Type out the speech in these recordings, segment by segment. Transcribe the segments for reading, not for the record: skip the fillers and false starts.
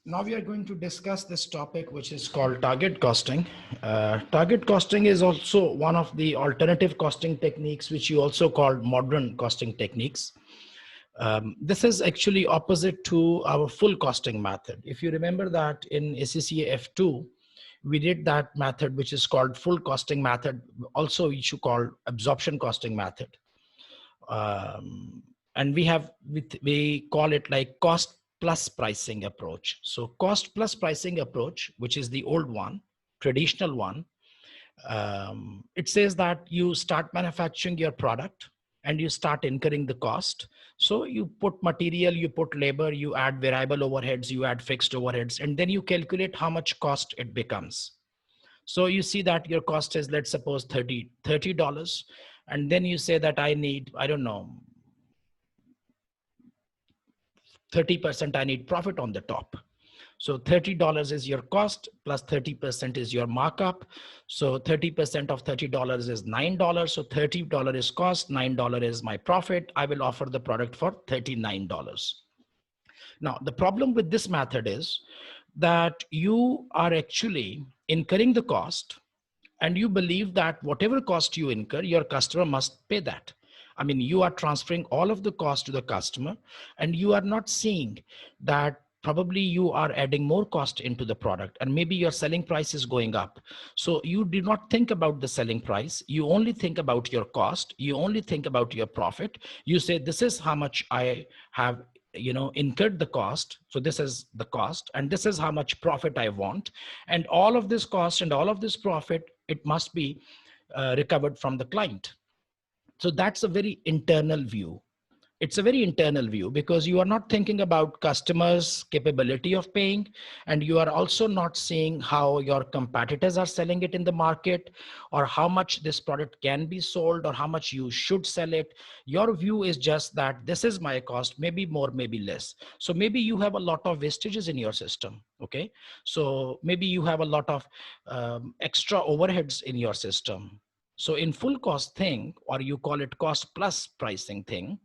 Now we are going to discuss this topic, which is called target costing. Target costing is also one of the alternative costing techniques, which you also call modern costing techniques. This is actually opposite to our full costing method. If you remember that in ACCA F2, we did that method, which is called full costing method, also which you call absorption costing method. And we call it like cost plus pricing approach. So cost plus pricing approach, which is the old one, traditional one, it says that you start manufacturing your product and you start incurring the cost. So you put material, you put labor, you add variable overheads, you add fixed overheads, and then you calculate how much cost it becomes. So you see that your cost is, let's suppose $30. And then you say that I need, I don't know, 30% I need profit on the top. So $30 is your cost plus 30% is your markup. So 30% of $30 is $9. So $30 is cost, $9 is my profit. I will offer the product for $39. Now, the problem with this method is that you are actually incurring the cost and you believe that whatever cost you incur, your customer must pay that. I mean, you are transferring all of the cost to the customer and you are not seeing that probably you are adding more cost into the product and maybe your selling price is going up. So you do not think about the selling price. You only think about your cost. You only think about your profit. You say, this is how much I have incurred the cost. So this is the cost and this is how much profit I want. And all of this cost and all of this profit, it must be recovered from the client. So that's a very internal view. It's a very internal view because you are not thinking about customers' capability of paying, and you are also not seeing how your competitors are selling it in the market or how much this product can be sold or how much you should sell it. Your view is just that this is my cost, maybe more, maybe less. So maybe you have a lot of wastages in your system. Okay. So maybe you have a lot of extra overheads in your system. So in full cost thing, or you call it cost plus pricing thing,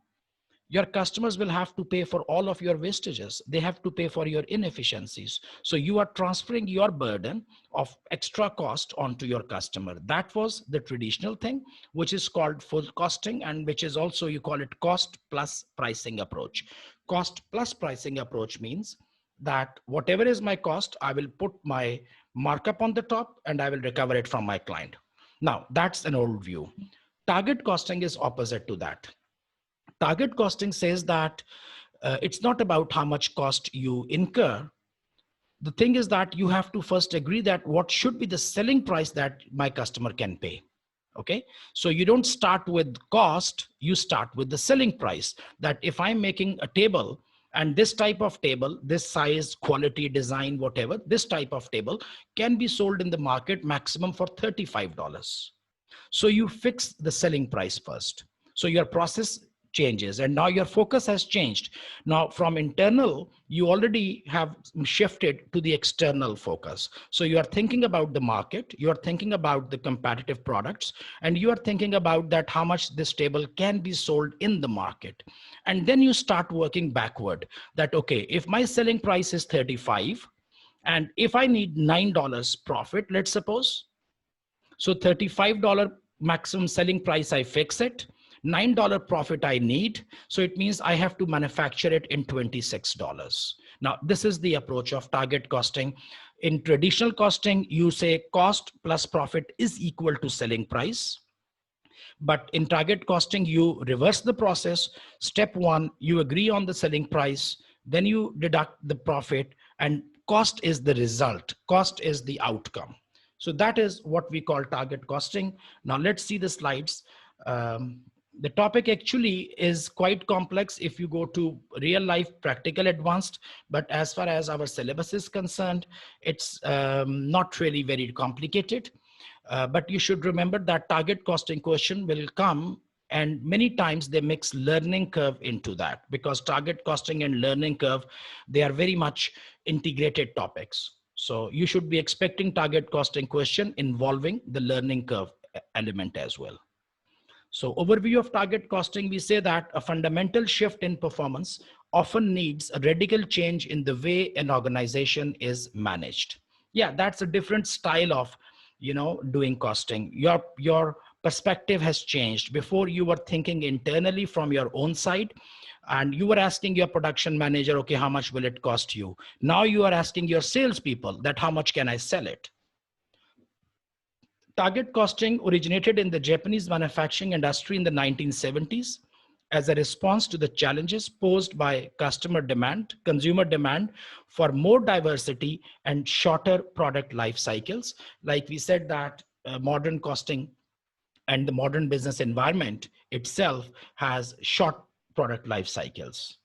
your customers will have to pay for all of your wastages. They have to pay for your inefficiencies. So you are transferring your burden of extra cost onto your customer. That was the traditional thing, which is called full costing, and which is also, you call it cost plus pricing approach. Cost plus pricing approach means that whatever is my cost, I will put my markup on the top and I will recover it from my client. Now, that's an old view. Target costing is opposite to that. Target costing says that it's not about how much cost you incur. The thing is that you have to first agree that what should be the selling price that my customer can pay. Okay, so you don't start with cost, you start with the selling price. That if I'm making a table and this type of table, this size, quality, design, whatever, this type of table can be sold in the market maximum for $35. So you fix the selling price first. So your process changes and now your focus has changed. Now from internal, you already have shifted to the external focus. So you are thinking about the market, you are thinking about the competitive products, and you are thinking about that how much this table can be sold in the market. And then you start working backward that, okay, if my selling price is 35 and if I need $9 profit, let's suppose, so $35 maximum selling price, I fix it. $9 profit I need. So it means I have to manufacture it in $26. Now, this is the approach of target costing. In traditional costing, you say cost plus profit is equal to selling price. But in target costing, you reverse the process. Step one, you agree on the selling price, then you deduct the profit, and cost is the result. Cost is the outcome. So that is what we call target costing. Now let's see the slides. The topic actually is quite complex if you go to real life practical advanced, but as far as our syllabus is concerned, it's not really very complicated. But you should remember that target costing question will come, and many times they mix learning curve into that, because target costing and learning curve, they are very much integrated topics. So you should be expecting target costing question involving the learning curve element as well. So overview of target costing, we say that a fundamental shift in performance often needs a radical change in the way an organization is managed. Yeah, that's a different style of, doing costing. Your perspective has changed. Before, you were thinking internally from your own side, and you were asking your production manager, okay, how much will it cost you? Now you are asking your salespeople that how much can I sell it? Target costing originated in the Japanese manufacturing industry in the 1970s as a response to the challenges posed by consumer demand for more diversity and shorter product life cycles. Like we said that modern costing and the modern business environment itself has short product life cycles.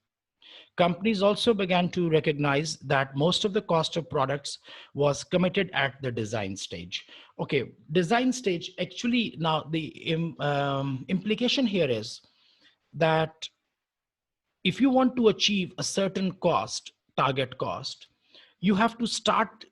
Companies also began to recognize that most of the cost of products was committed at the design stage. Okay, design stage, actually now the implication here is that if you want to achieve a certain cost, target cost, you have to start,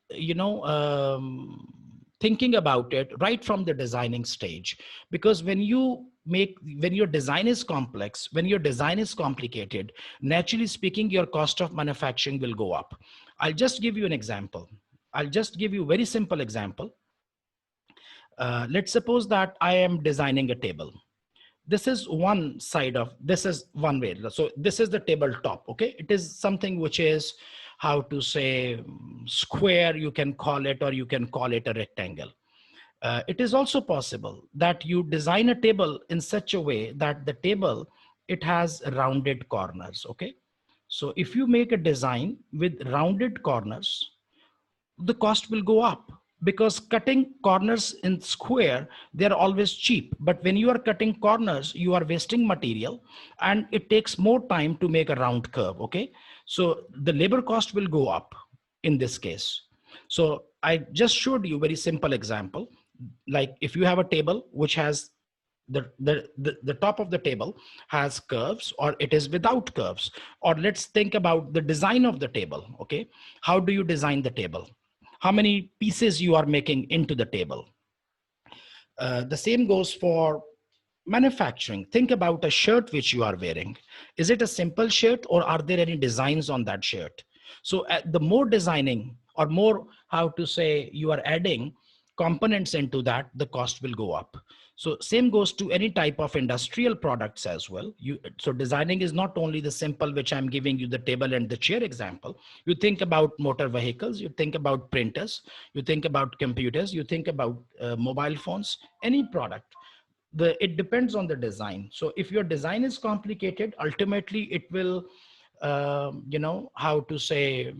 thinking about it right from the designing stage. Because when your design is complex, when your design is complicated, naturally speaking, your cost of manufacturing will go up. I'll just give you an example. I'll just give you a very simple example. Let's suppose that I am designing a table. This is one side of, this is one way. So this is the tabletop. Okay, it is something which is, how to say, square, you can call it, or you can call it a rectangle. It is also possible that you design a table in such a way that the table, it has rounded corners. Okay, so if you make a design with rounded corners, the cost will go up, because cutting corners in square, they're always cheap. But when you are cutting corners, you are wasting material, and it takes more time to make a round curve. Okay, so the labor cost will go up in this case. So I just showed you a very simple example. Like if you have a table which has the top of the table has curves, or it is without curves, or let's think about the design of the table. Okay, how do you design the table? How many pieces you are making into the table? The same goes for manufacturing. Think about a shirt which you are wearing. Is it a simple shirt, or are there any designs on that shirt? So the more designing, or more, how to say, you are adding components into that, the cost will go up. So same goes to any type of industrial products as well. So designing is not only the simple, which I'm giving you the table and the chair example. You think about motor vehicles, you think about printers, you think about computers, you think about mobile phones, any product. It depends on the design. So if your design is complicated, ultimately it will, how to say,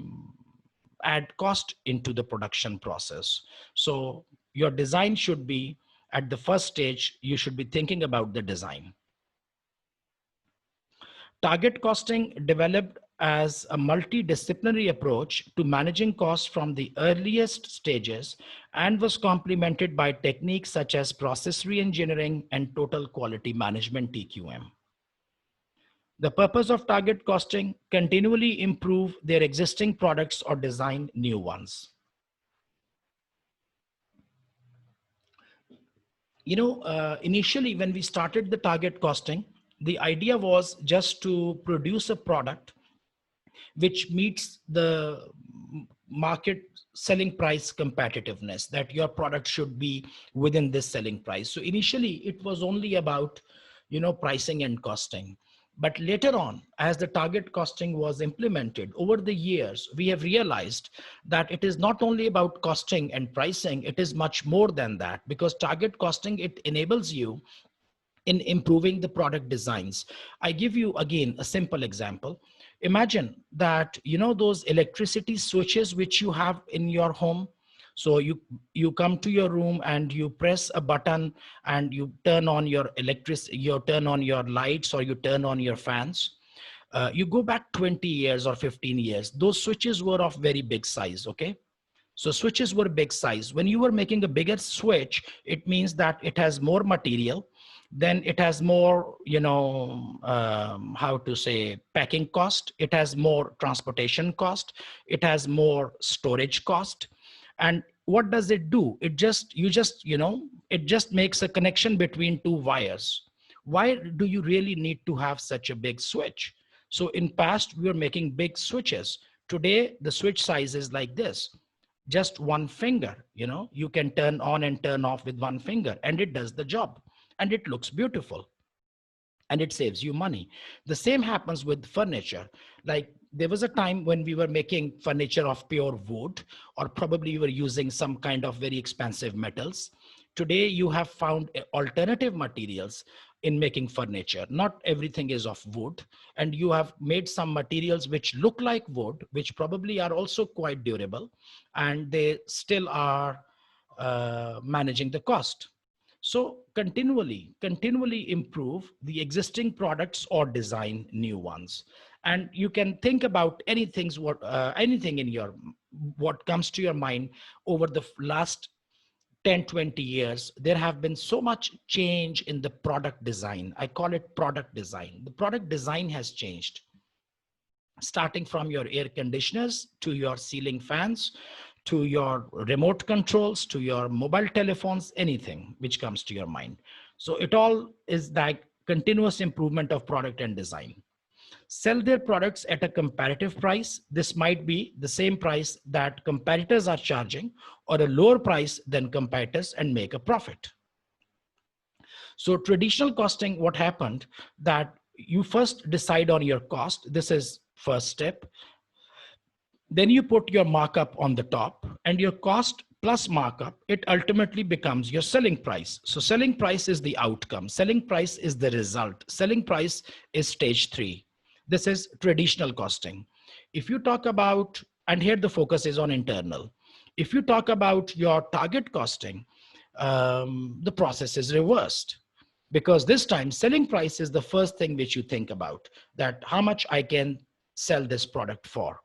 add cost into the production process. So your design should be, at the first stage, you should be thinking about the design. Target costing developed as a multidisciplinary approach to managing costs from the earliest stages, and was complemented by techniques such as process reengineering and total quality management, TQM. The purpose of target costing: continually improve their existing products or design new ones. Initially when we started the target costing, the idea was just to produce a product which meets the market selling price competitiveness, that your product should be within this selling price. So initially it was only about, pricing and costing. But later on, as the target costing was implemented over the years, we have realized that it is not only about costing and pricing, it is much more than that, because target costing, it enables you in improving the product designs. I give you again a simple example. Imagine that, those electricity switches which you have in your home. So you come to your room and you press a button and you turn on your you turn on your lights, or you turn on your fans. You go back 20 years or 15 years, those switches were of very big size. Okay, so switches were big size. When you were making a bigger switch, it means that it has more material, then it has more, how to say, packing cost, it has more transportation cost, it has more storage cost. And what does it do? It just, it just makes a connection between two wires. Why do you really need to have such a big switch? So in past, we were making big switches. Today, the switch size is like this, just one finger, you can turn on and turn off with one finger and it does the job and it looks beautiful and it saves you money. The same happens with furniture. Like there was a time when we were making furniture of pure wood, or probably you were using some kind of very expensive metals. Today, you have found alternative materials in making furniture. Not everything is of wood, and you have made some materials which look like wood, which probably are also quite durable, and they still are managing the cost. So continually improve the existing products or design new ones. And you can think about anything in what comes to your mind over the last 10, 20 years. There have been so much change in the product design. I call it product design. The product design has changed, starting from your air conditioners to your ceiling fans, to your remote controls, to your mobile telephones, anything which comes to your mind. So it all is like continuous improvement of product and design. Sell their products at a comparative price. This might be the same price that competitors are charging or a lower price than competitors and make a profit. So traditional costing, what happened that you first decide on your cost. This is first step. Then you put your markup on the top, and your cost plus markup, it ultimately becomes your selling price. So selling price is the outcome. Selling price is the result. Selling price is stage 3. This is traditional costing. If you talk about, and here the focus is on internal. If you talk about your target costing, the process is reversed, because this time selling price is the first thing which you think about, that how much I can sell this product for.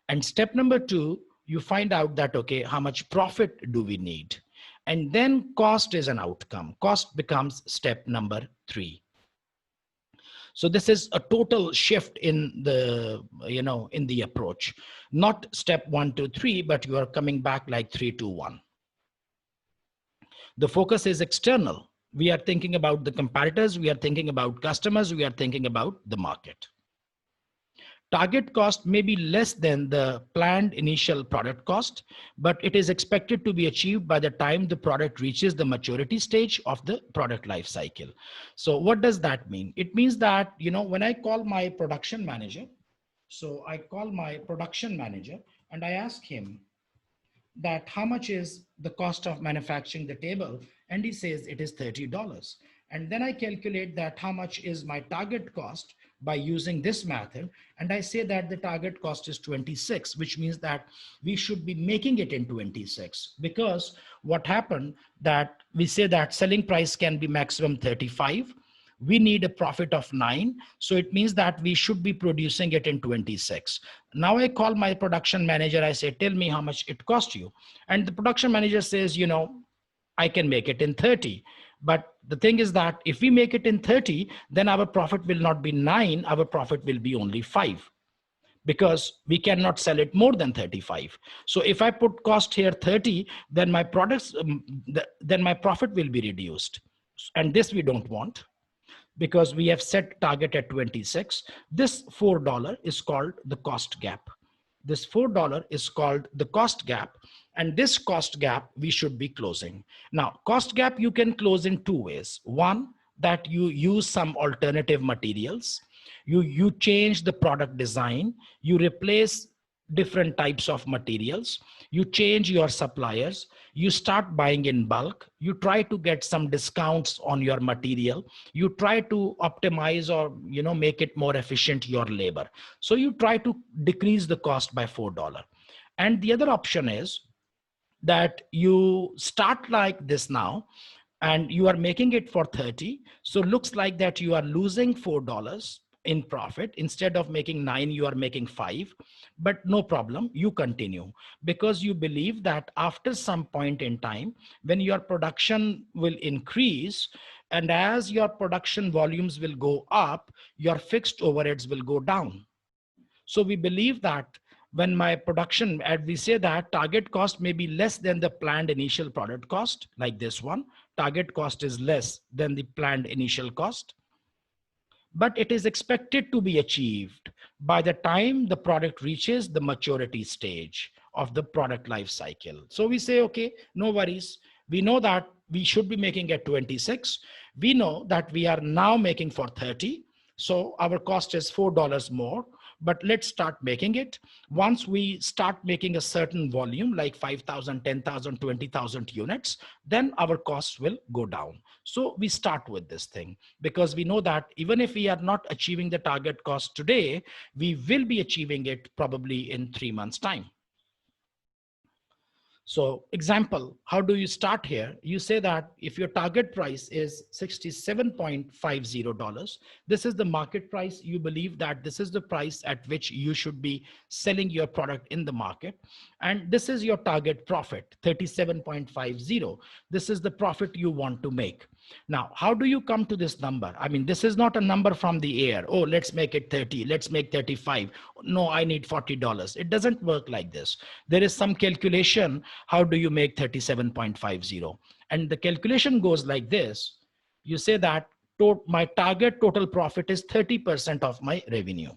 And step number 2, you find out that, okay, how much profit do we need? And then cost is an outcome. Cost becomes step number 3. So this is a total shift in the, in the approach, not step 1, 2, 3, but you are coming back like 3, 2, 1. The focus is external. We are thinking about the competitors. We are thinking about customers. We are thinking about the market. Target cost may be less than the planned initial product cost, but it is expected to be achieved by the time the product reaches the maturity stage of the product life cycle. So what does that mean? It means that, when I call my production manager, so I call my production manager and I ask him that how much is the cost of manufacturing the table, and he says it is $30. And then I calculate that how much is my target cost by using this method. And I say that the target cost is 26, which means that we should be making it in 26, because what happened that we say that selling price can be maximum 35. We need a profit of 9. So it means that we should be producing it in 26. Now I call my production manager. I say, tell me how much it cost you. And the production manager says, I can make it in 30. But the thing is that if we make it in 30, then our profit will not be 9. Our profit will be only 5, because we cannot sell it more than 35. So if I put cost here 30, then my products, then my profit will be reduced. And this we don't want, because we have set target at 26. This $4 is called the cost gap. This $4 is called the cost gap. And this cost gap we should be closing. Now, cost gap you can close in 2 ways. One, that you use some alternative materials. You change the product design. You replace different types of materials. You change your suppliers. You start buying in bulk. You try to get some discounts on your material. You try to optimize or make it more efficient, your labor. So you try to decrease the cost by $4. And the other option is that you start like this now, and you are making it for 30. So looks like that you are losing $4 in profit. Instead of making 9, you are making 5, but no problem, you continue, because you believe that after some point in time, when your production will increase, and as your production volumes will go up, your fixed overheads will go down. So we believe that when my production, as we say that target cost may be less than the planned initial product cost, like this one, target cost is less than the planned initial cost. but it is expected to be achieved by the time the product reaches the maturity stage of the product life cycle. So we say, okay, no worries. We know that we should be making at 26. We know that we are now making for 30. So our cost is $4 more, but let's start making it. Once we start making a certain volume, like 5,000, 10,000, 20,000 units, then our costs will go down. So we start with this thing because we know that even if we are not achieving the target cost today, we will be achieving it probably in 3 months' time. So example, how do you start here? You say that if your target price is $67.50, this is the market price. You believe that this is the price at which you should be selling your product in the market. And this is your target profit, 37.50. This is the profit you want to make. Now, how do you come to this number? I mean, this is not a number from the air. Oh, let's make it 30. Let's make 35. No, I need $40. It doesn't work like this. There is some calculation. How do you make 37.50? And the calculation goes like this. You say that my target total profit is 30% of my revenue.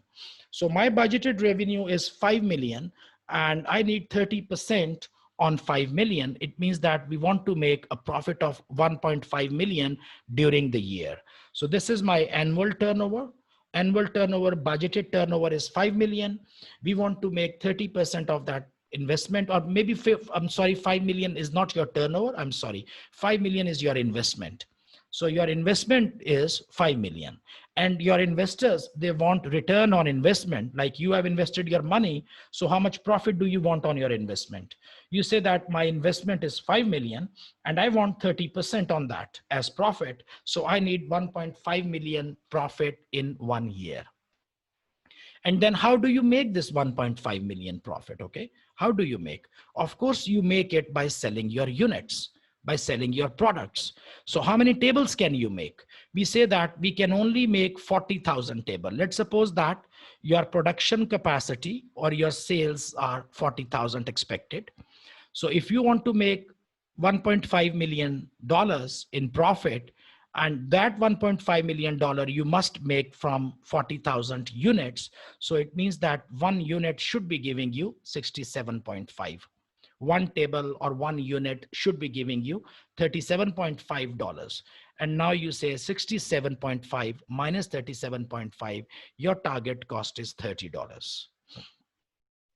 So my budgeted revenue is 5 million and I need 30% on 5 million. It means that we want to make a profit of 1.5 million during the year. So this is my annual turnover. Annual turnover, budgeted turnover is 5 million. We want to make 30% of that investment, or maybe, I'm sorry, 5 million is not your turnover. I'm sorry, 5 million is your investment. So your investment is 5 million and your investors, they want return on investment. Like you have invested your money. So how much profit do you want on your investment? You say that my investment is 5 million and I want 30% on that as profit. So I need 1.5 million profit in 1 year. And then how do you make this 1.5 million profit? Okay. How do you make? Of course, you make it by selling your units, by selling your products. So how many tables can you make? We say that we can only make 40,000 tables. Let's suppose that your production capacity or your sales are 40,000 expected. So if you want to make $1.5 million in profit, and that $1.5 million you must make from 40,000 units. So it means that one unit should be giving you 67.5. One table or one unit should be giving you $37.5. And now you say 67.5 minus 37.5, your target cost is $30.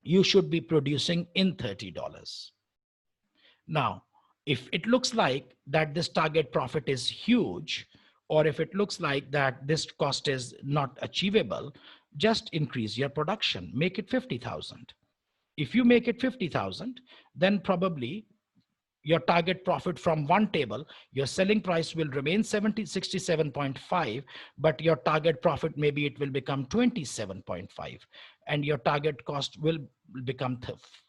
You should be producing in $30. Now, if it looks like that this target profit is huge, or if it looks like that this cost is not achievable, just increase your production, make it 50,000. If you make it 50,000, then probably your target profit from one table, your selling price will remain 67.5, but your target profit, maybe it will become 27.5 and your target cost will become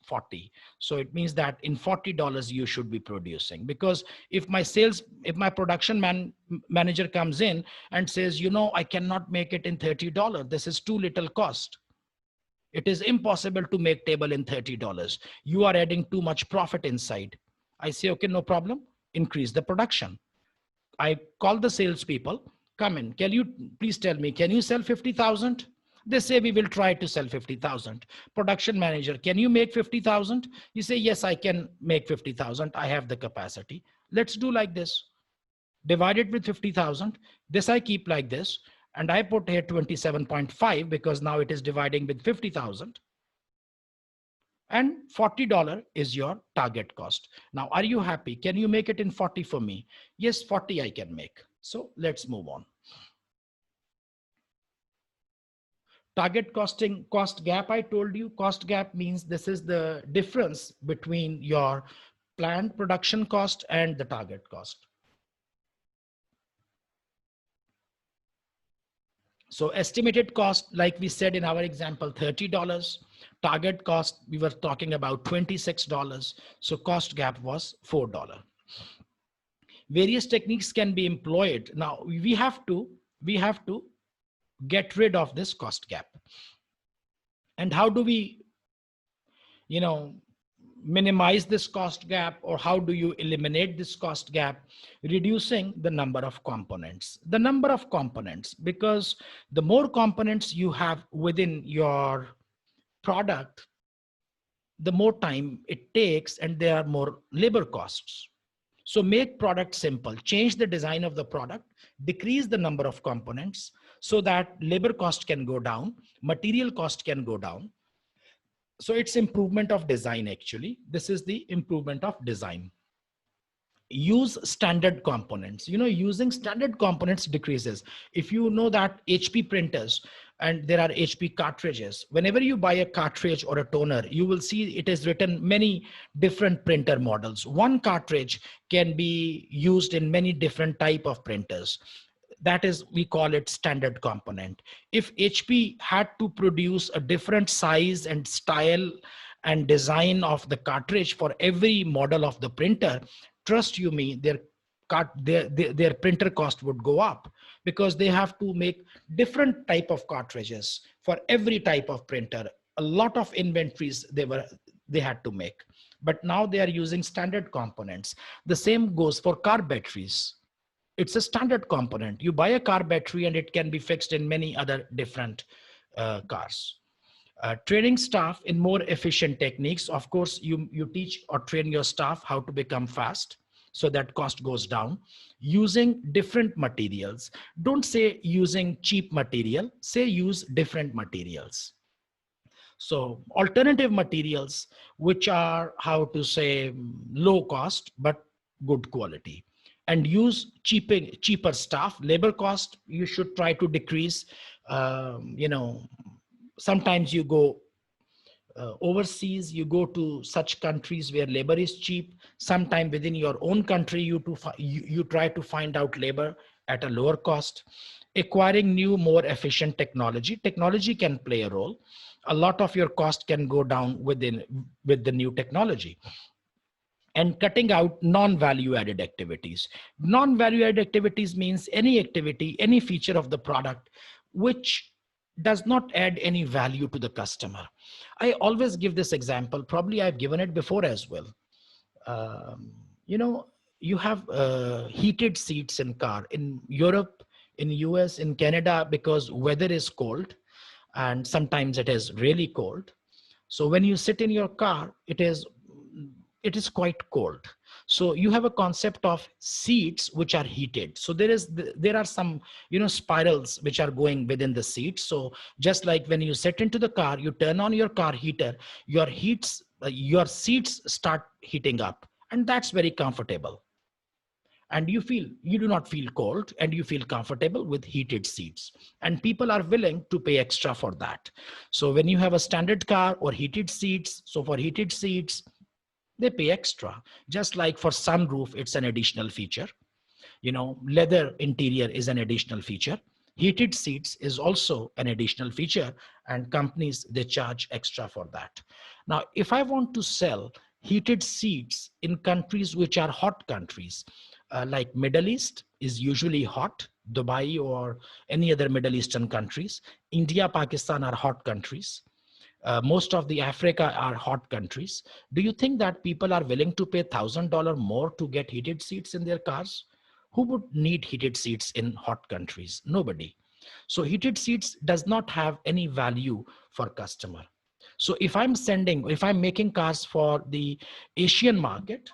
40. So it means that in $40 you should be producing, because if my production manager comes in and says, you know, I cannot make it in $30, this is too little cost. It is impossible to make table in $30. You are adding too much profit inside. I say, okay, no problem. Increase the production. I call the salespeople, come in. Can you please tell me, can you sell 50,000? They say, we will try to sell 50,000. Production manager, can you make 50,000? You say, yes, I can make 50,000. I have the capacity. Let's do like this. Divide it with 50,000. This I keep like this. And I put here 27.5 because now it is dividing with 50,000. And $40 is your target cost. Now, are you happy? Can you make it in 40 for me? Yes, 40 I can make. So let's move on. Target costing, cost gap, I told you. Cost gap means this is the difference between your planned production cost and the target cost. So estimated cost, like we said in our example, $30. Target cost, we were talking about $26. So cost gap was $4. Various techniques can be employed. Now we have to get rid of this cost gap. And how do we, minimize this cost gap, or how do you eliminate this cost gap? Reducing the number of components. The number of components, because the more components you have within your product, the more time it takes and there are more labor costs. So make product simple, change the design of the product, decrease the number of components so that labor cost can go down, material cost can go down. So it's improvement of design actually. This is the improvement of design. Use standard components. Using standard components decreases. If you know that HP printers and there are HP cartridges, whenever you buy a cartridge or a toner, you will see it is written many different printer models. One cartridge can be used in many different type of printers. That is, we call it standard component. If HP had to produce a different size and style and design of the cartridge for every model of the printer, trust you me, their printer cost would go up, because they have to make different type of cartridges for every type of printer. A lot of inventories they had to make, but now they are using standard components. The same goes for car batteries. It's a standard component. You buy a car battery and it can be fixed in many other different cars. Training staff in more efficient techniques. Of course, you teach or train your staff how to become fast, so that cost goes down. Using different materials. Don't say using cheap material, say use different materials. So alternative materials, which are, how to say, low cost, but good quality. And use cheaper staff. Labor cost, you should try to decrease. Sometimes you go overseas, you go to such countries where labor is cheap. Sometime within your own country, you try to find out labor at a lower cost. Acquiring new, more efficient technology. Technology can play a role. A lot of your cost can go down with the new technology. And cutting out non-value added activities. Non-value added activities means any activity, any feature of the product which does not add any value to the customer. I always give this example. Probably I've given it before as well. You have heated seats in car in Europe, in US, in Canada, because weather is cold and sometimes it is really cold. So when you sit in your car, it is quite cold. So you have a concept of seats which are heated. So there are some spirals which are going within the seats. So just like when you sit into the car, you turn on your car heater, your seats start heating up, and that's very comfortable. And you do not feel cold, and you feel comfortable with heated seats, and people are willing to pay extra for that. So when you have a standard car or heated seats, so for heated seats, they pay extra. Just like for sunroof, it's an additional feature. Leather interior is an additional feature. Heated seats is also an additional feature, and companies, they charge extra for that. Now, if I want to sell heated seats in countries which are hot countries, like Middle East is usually hot, Dubai or any other Middle Eastern countries, India, Pakistan are hot countries. Most of the Africa are hot countries. Do you think that people are willing to pay $1,000 more to get heated seats in their cars? Who would need heated seats in hot countries? Nobody. So heated seats does not have any value for customer. So if I'm making cars for the Asian market,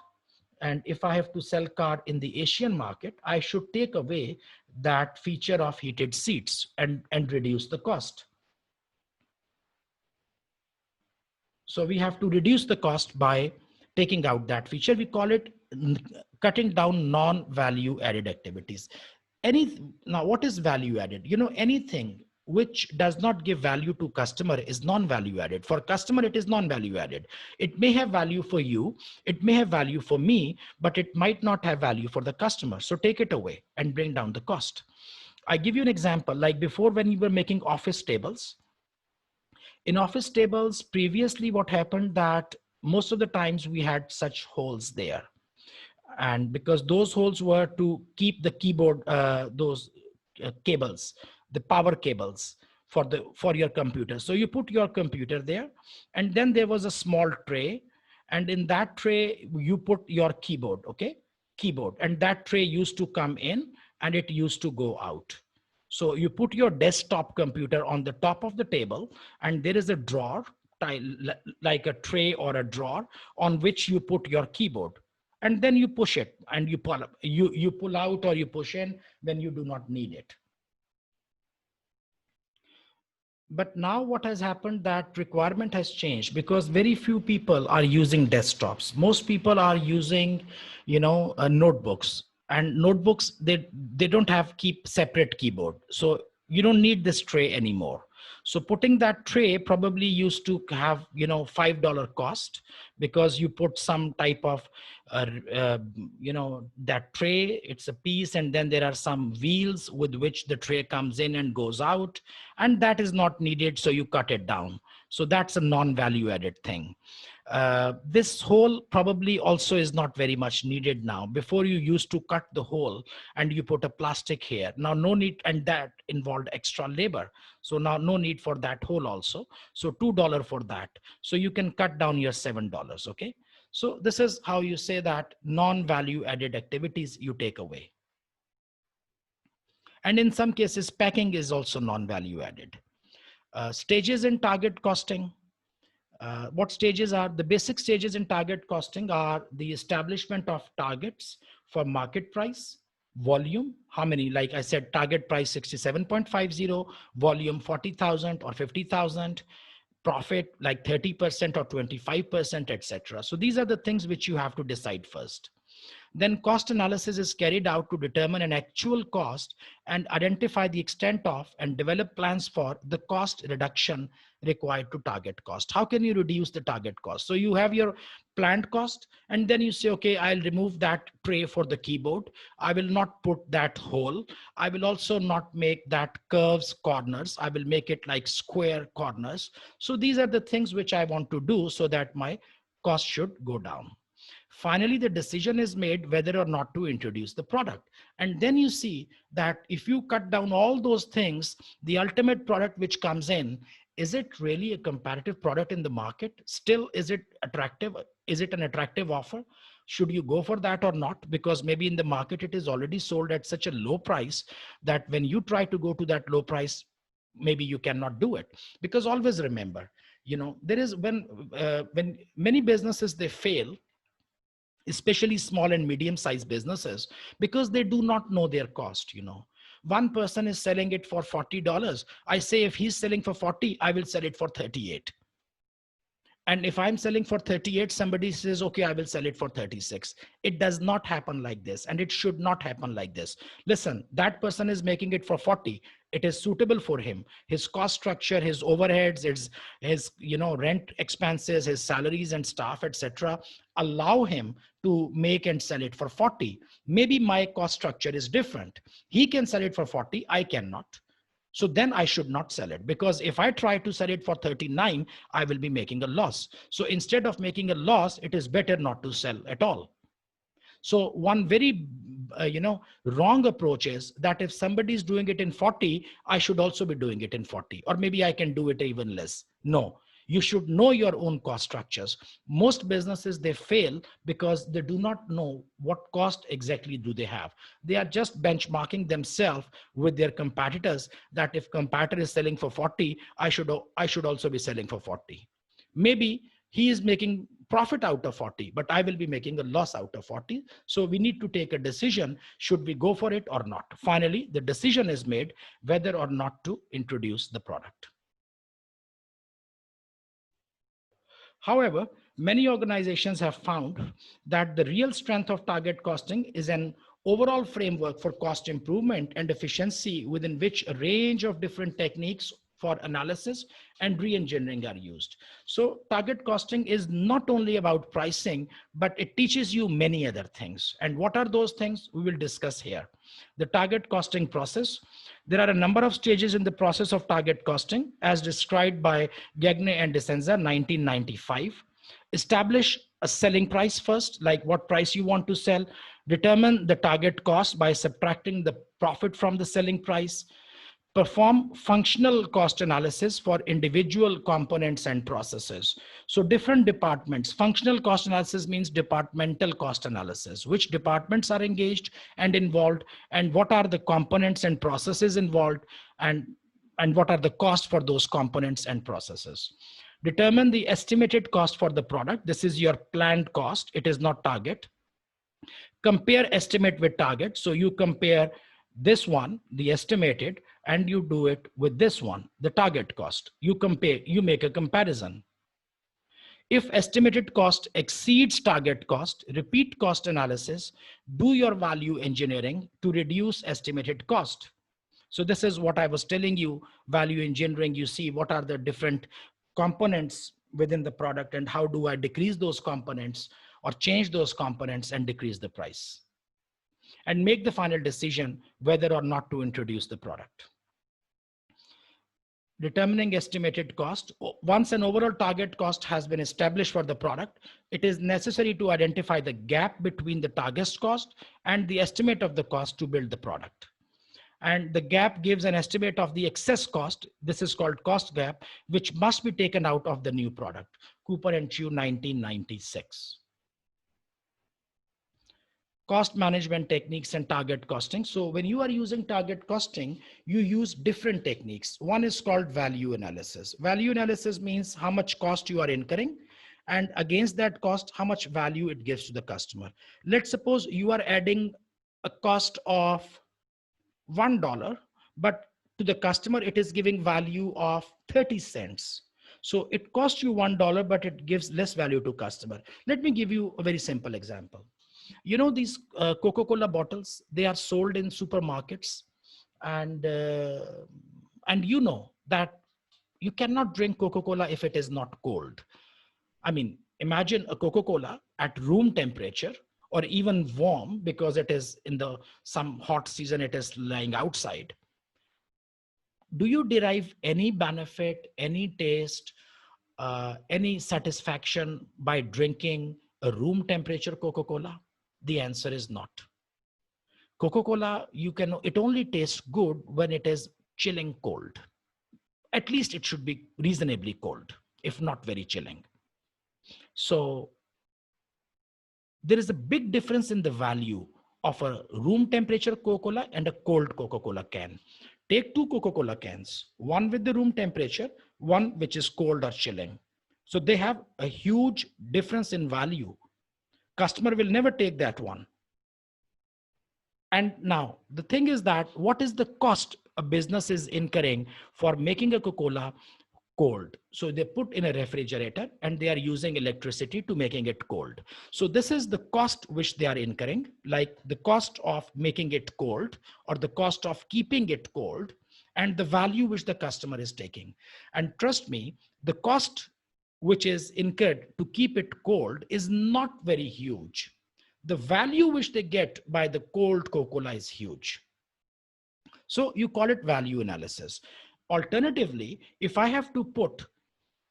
and if I have to sell car in the Asian market, I should take away that feature of heated seats and reduce the cost. So we have to reduce the cost by taking out that feature. We call it cutting down non-value added activities. Now, what is value added? Anything which does not give value to customer is non-value added. For customer, it is non-value added. It may have value for you, it may have value for me, but it might not have value for the customer. So take it away and bring down the cost. I give you an example. Like before, when you were making office tables, in office tables, previously what happened that most of the times we had such holes there. And because those holes were to keep the keyboard, those cables, the power cables for your computer. So you put your computer there, and then there was a small tray, And in that tray, you put your keyboard, okay? Keyboard. And that tray used to come in and it used to go out. So you put your desktop computer on the top of the table, and there is a drawer, like a tray or a drawer, on which you put your keyboard. And then you push it and you pull out or you push in when you do not need it. But now what has happened, that requirement has changed because very few people are using desktops. Most people are using, notebooks, and notebooks, they don't keep separate keyboard. So you don't need this tray anymore. So putting that tray probably used to have, $5 cost, because you put some type of, that tray, it's a piece, and then there are some wheels with which the tray comes in and goes out, and that is not needed. So you cut it down. So that's a non-value added thing. This hole probably also is not very much needed now. Before, you used to cut the hole and you put a plastic here. Now no need, and that involved extra labor. So now no need for that hole also. So $2 for that. So you can cut down your $7, okay? So this is how you say that non-value added activities you take away. And in some cases, packing is also non-value added. Stages in target costing. What stages are? The basic stages in target costing are the establishment of targets for market price, volume, how many, like I said, target price 67.50, volume 40,000 or 50,000, profit like 30% or 25%, etc. So these are the things which you have to decide first. Then cost analysis is carried out to determine an actual cost and identify the extent of and develop plans for the cost reduction required to target cost. How can you reduce the target cost? So you have your planned cost, and then you say, okay, I'll remove that tray for the keyboard. I will not put that hole. I will also not make that curves corners. I will make it like square corners. So these are the things which I want to do so that my cost should go down. Finally, the decision is made whether or not to introduce the product. And then you see that if you cut down all those things, the ultimate product which comes in, is it really a competitive product in the market? Still, is it attractive? Is it an attractive offer? Should you go for that or not? Because maybe in the market, it is already sold at such a low price that when you try to go to that low price, maybe you cannot do it. Because always remember, there is when many businesses, they fail, especially small and medium-sized businesses, because they do not know their cost. One person is selling it for $40. I say, if he's selling for 40, I will sell it for 38. And if I'm selling for 38, somebody says, okay, I will sell it for 36. It does not happen like this, and it should not happen like this. Listen, that person is making it for 40. It is suitable for him. His cost structure, his overheads, his rent expenses, his salaries and staff, etc., allow him to make and sell it for 40. Maybe my cost structure is different. He can sell it for 40. I cannot. So then I should not sell it, because if I try to sell it for 39, I will be making a loss. So instead of making a loss, it is better not to sell at all. So one very, wrong approach is that if somebody is doing it in 40, I should also be doing it in 40, or maybe I can do it even less. No. You should know your own cost structures. Most businesses, they fail because they do not know what cost exactly do they have. They are just benchmarking themselves with their competitors, that if competitor is selling for 40, I should also be selling for 40. Maybe he is making profit out of 40, but I will be making a loss out of 40. So we need to take a decision. Should we go for it or not? Finally, the decision is made whether or not to introduce the product. However, many organizations have found that the real strength of target costing is an overall framework for cost improvement and efficiency, within which a range of different techniques for analysis and re-engineering are used. So target costing is not only about pricing, but it teaches you many other things. And what are those things? We will discuss here. The target costing process. There are a number of stages in the process of target costing, as described by Gagne and Desenza, 1995. Establish a selling price first, like what price you want to sell. Determine the target cost by subtracting the profit from the selling price. Perform functional cost analysis for individual components and processes. So different departments, functional cost analysis means departmental cost analysis, which departments are engaged and involved, and what are the components and processes involved, and what are the costs for those components and processes. Determine the estimated cost for the product. This is your planned cost. It is not target. Compare estimate with target. So you compare this one, the estimated, and you do it with this one, the target cost. You compare, you make a comparison. If estimated cost exceeds target cost, repeat cost analysis, do your value engineering to reduce estimated cost. So this is what I was telling you, value engineering. You see what are the different components within the product and how do I decrease those components or change those components and decrease the price, and make the final decision whether or not to introduce the product. Determining estimated cost. Once an overall target cost has been established for the product, it is necessary to identify the gap between the target cost and the estimate of the cost to build the product. And the gap gives an estimate of the excess cost. This is called cost gap, which must be taken out of the new product. Cooper and Chew, 1996. Cost management techniques and target costing. So when you are using target costing, you use different techniques. One is called value analysis. Value analysis means how much cost you are incurring, and against that cost, how much value it gives to the customer. Let's suppose you are adding a cost of $1, but to the customer, it is giving value of 30 cents. So it costs you $1, but it gives less value to customer. Let me give you a very simple example. You know, these Coca-Cola bottles, they are sold in supermarkets, and you know that you cannot drink Coca-Cola if it is not cold. I mean, imagine a Coca-Cola at room temperature or even warm, because it is in the some hot season, it is lying outside. Do you derive any benefit, any taste, any satisfaction by drinking a room temperature Coca-Cola? The answer is not. Coca-Cola, it only tastes good when it is chilling cold. At least it should be reasonably cold, if not very chilling. So there is a big difference in the value of a room temperature Coca-Cola and a cold Coca-Cola can. Take two Coca-Cola cans, one with the room temperature, one which is cold or chilling. So they have a huge difference in value. Customer will never take that one. And now the thing is that what is the cost a business is incurring for making a Coca-Cola cold? So they put in a refrigerator and they are using electricity to making it cold. So this is the cost which they are incurring, like the cost of making it cold or the cost of keeping it cold, and the value which the customer is taking. And trust me, the cost which is incurred to keep it cold is not very huge. The value which they get by the cold Coca-Cola is huge. So you call it value analysis. Alternatively, if I have to put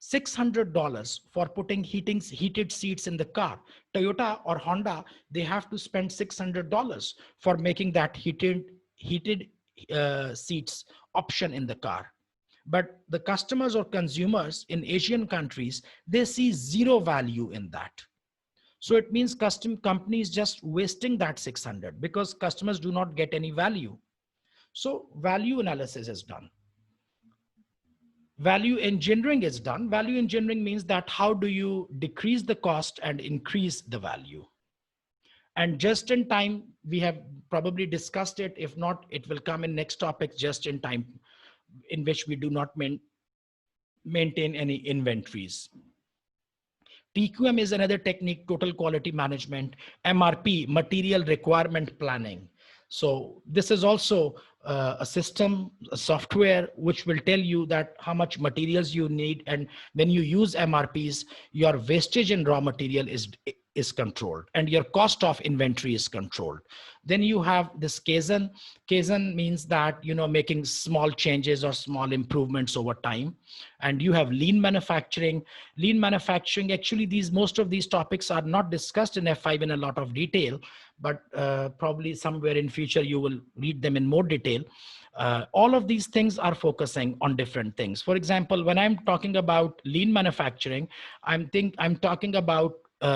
$600 for putting heated seats in the car, Toyota or Honda, they have to spend $600 for making that heated seats option in the car. But the customers or consumers in Asian countries, they see zero value in that. So it means companies just wasting that 600 because customers do not get any value. So value analysis is done. Value engineering is done. Value engineering means that how do you decrease the cost and increase the value? And just in time, we have probably discussed it. If not, it will come in next topic, just in time, in which we do not maintain any inventories. TQM is another technique, total quality management. MRP, material requirement planning. So this is also a system, a software, which will tell you that how much materials you need. And when you use MRPs, your wastage in raw material is is controlled and your cost of inventory is controlled. Then you have this Kaizen. Kaizen means that, making small changes or small improvements over time. And you have lean manufacturing. Lean manufacturing, actually, most of these topics are not discussed in F5 in a lot of detail, but probably somewhere in future you will read them in more detail. All of these things are focusing on different things. For example, when I'm talking about lean manufacturing, I'm talking about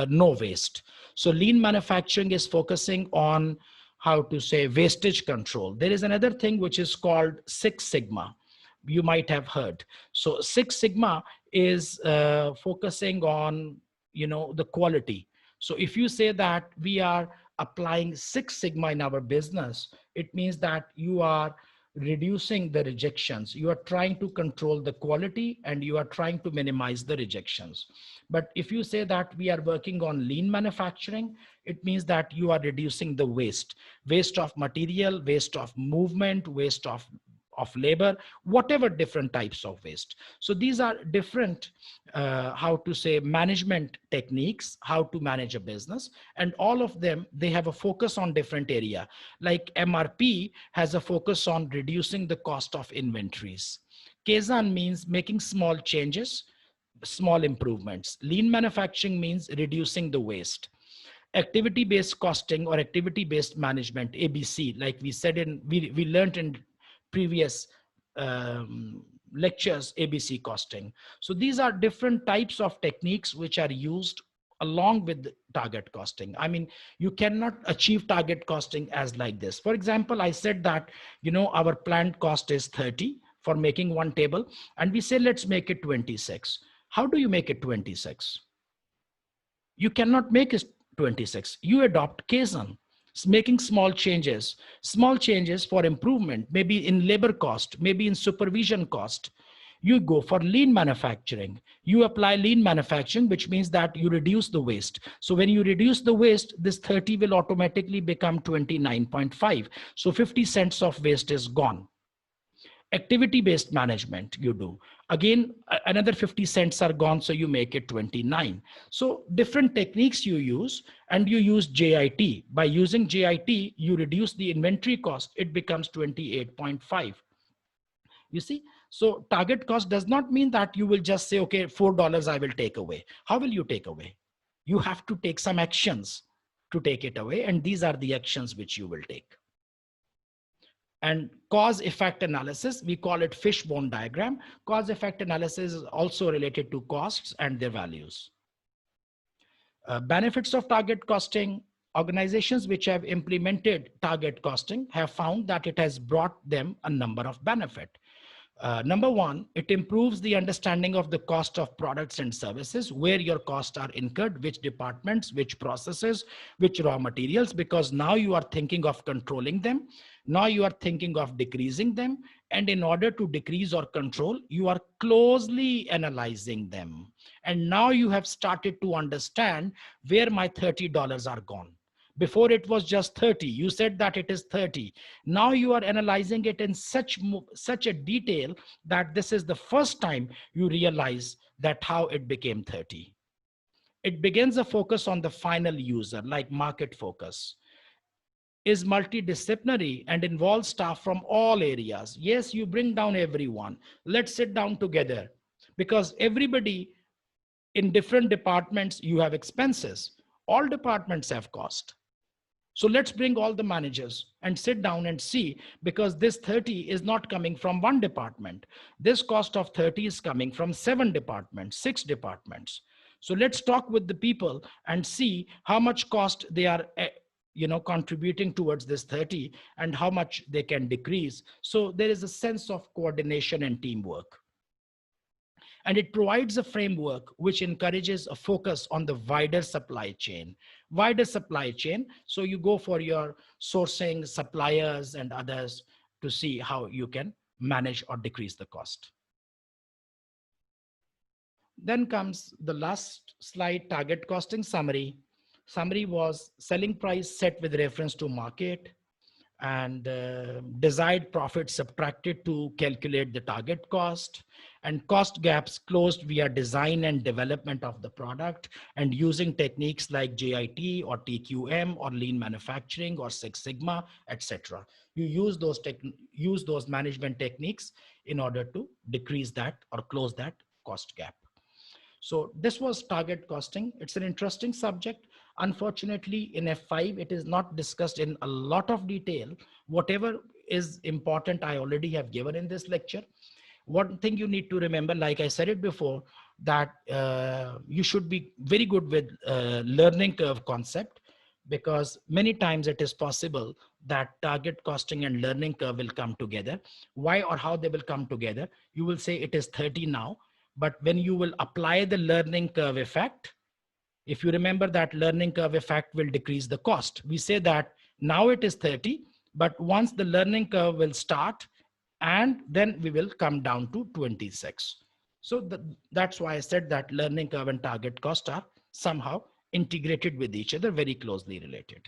no waste. So lean manufacturing is focusing on how to say wastage control. There is another thing which is called Six Sigma. You might have heard. So Six Sigma is focusing on, the quality. So if you say that we are applying Six Sigma in our business, it means that you are reducing the rejections. You are trying to control the quality and you are trying to minimize the rejections. But if you say that we are working on lean manufacturing, it means that you are reducing the waste of material, waste of movement, waste of labor, whatever different types of waste. So these are different, how to say, management techniques, how to manage a business. And all of them, they have a focus on different area. Like MRP has a focus on reducing the cost of inventories. Kaizen means making small changes, small improvements. Lean manufacturing means reducing the waste. Activity-based costing or activity-based management, ABC, like we said we learned in previous lectures, ABC costing. So these are different types of techniques which are used along with target costing. I mean, you cannot achieve target costing as like this. For example, I said that, our planned cost is 30 for making one table, and we say, let's make it 26. How do you make it 26? You cannot make it 26. You adopt Kaizen, making small changes for improvement, maybe in labor cost, maybe in supervision cost. You go for lean manufacturing. You apply lean manufacturing, which means that you reduce the waste. So when you reduce the waste, this 30 will automatically become 29.5. So 50 cents of waste is gone. Activity-based management you do. Again, another 50 cents are gone, so you make it 29. So different techniques you use, and you use JIT. By using JIT, you reduce the inventory cost. It becomes 28.5. You see, so target cost does not mean that you will just say, okay, $4 I will take away. How will you take away? You have to take some actions to take it away, and these are the actions which you will take. And cause effect analysis, we call it fishbone diagram. Cause effect analysis is also related to costs and their values. Benefits of target costing. Organizations which have implemented target costing have found that it has brought them a number of benefits. Number one, it improves the understanding of the cost of products and services, where your costs are incurred, which departments, which processes, which raw materials, because now you are thinking of controlling them. Now you are thinking of decreasing them. And in order to decrease or control, you are closely analyzing them. And now you have started to understand where my $30 are gone. Before it was just 30. You said that it is 30. Now you are analyzing it in such a detail that this is the first time you realize that how it became 30. It begins a focus on the final user, like market focus. Is multidisciplinary and involves staff from all areas. Yes, you bring down everyone. Let's sit down together, because everybody in different departments, you have expenses. All departments have cost. So let's bring all the managers and sit down and see, because this 30 is not coming from one department. This cost of 30 is coming from 7 departments, 6 departments. So let's talk with the people and see how much cost they are contributing towards this 30 and how much they can decrease. So there is a sense of coordination and teamwork. And it provides a framework which encourages a focus on the wider supply chain. Wider supply chain. So you go for your sourcing, suppliers, and others to see how you can manage or decrease the cost. Then comes the last slide, target costing summary. Summary was selling price set with reference to market. and desired profit subtracted to calculate the target cost, and cost gaps closed via design and development of the product and using techniques like JIT or TQM or lean manufacturing or Six Sigma, etc. You use those management techniques in order to decrease that or close that cost gap. So this was target costing. It's an interesting subject. Unfortunately, in F5, it is not discussed in a lot of detail. Whatever is important, I already have given in this lecture. One thing you need to remember, like I said it before, that you should be very good with learning curve concept, because many times it is possible that target costing and learning curve will come together. Why or how they will come together? You will say it is 30 now, but when you will apply the learning curve effect, if you remember that learning curve effect will decrease the cost. We say that now it is 30, but once the learning curve will start, and then we will come down to 26. So that's why I said that learning curve and target cost are somehow integrated with each other, very closely related.